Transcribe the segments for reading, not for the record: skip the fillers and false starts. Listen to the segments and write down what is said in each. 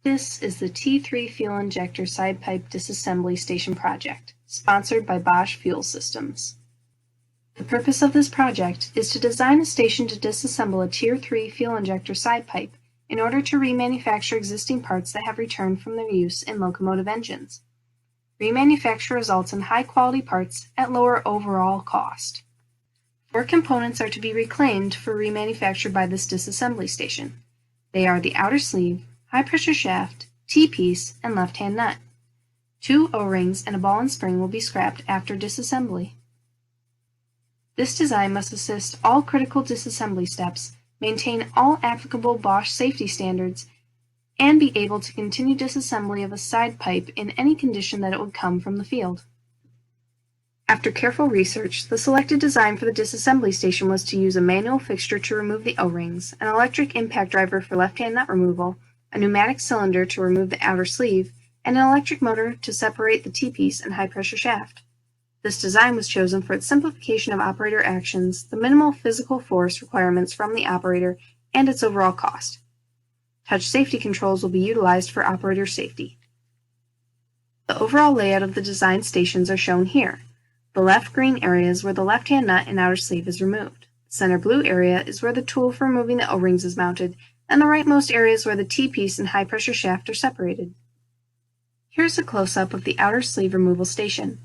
This is the T3 Fuel Injector Side Pipe Disassembly Station project, sponsored by Bosch Fuel Systems. The purpose of this project is to design a station to disassemble a Tier 3 fuel injector side pipe in order to remanufacture existing parts that have returned from their use in locomotive engines. Remanufacture results in high-quality parts at lower overall cost. 4 components are to be reclaimed for remanufacture by this disassembly station. They are the outer sleeve, high-pressure shaft, T-piece, and left-hand nut. 2 O-rings and a ball and spring will be scrapped after disassembly. This design must assist all critical disassembly steps, maintain all applicable Bosch safety standards, and be able to continue disassembly of a side pipe in any condition that it would come from the field. After careful research, the selected design for the disassembly station was to use a manual fixture to remove the O-rings, an electric impact driver for left-hand nut removal, a pneumatic cylinder to remove the outer sleeve, and an electric motor to separate the T-piece and high-pressure shaft. This design was chosen for its simplification of operator actions, the minimal physical force requirements from the operator, and its overall cost. Touch safety controls will be utilized for operator safety. The overall layout of the design stations are shown here. The left green area is where the left-hand nut and outer sleeve is removed. The center blue area is where the tool for removing the O-rings is mounted, and the rightmost area is where the T-piece and high-pressure shaft are separated. Here's a close-up of the outer sleeve removal station.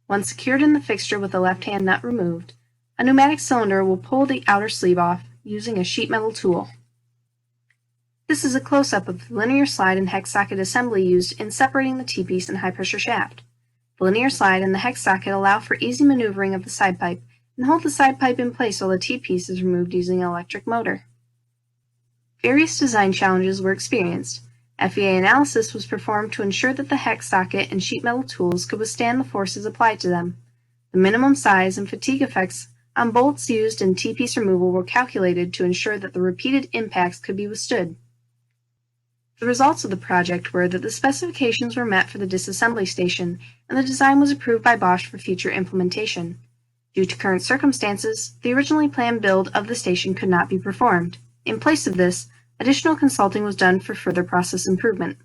Once secured in the fixture with the left-hand nut removed, a pneumatic cylinder will pull the outer sleeve off using a sheet metal tool. This is a close-up of the linear slide and hex socket assembly used in separating the T-piece and high-pressure shaft. The linear slide and the hex socket allow for easy maneuvering of the side pipe and hold the side pipe in place while the T-piece is removed using an electric motor. Various design challenges were experienced. FEA analysis was performed to ensure that the hex socket and sheet metal tools could withstand the forces applied to them. The minimum size and fatigue effects on bolts used in T-piece removal were calculated to ensure that the repeated impacts could be withstood. The results of the project were that the specifications were met for the disassembly station, and the design was approved by Bosch for future implementation. Due to current circumstances, the originally planned build of the station could not be performed. In place of this, additional consulting was done for further process improvement.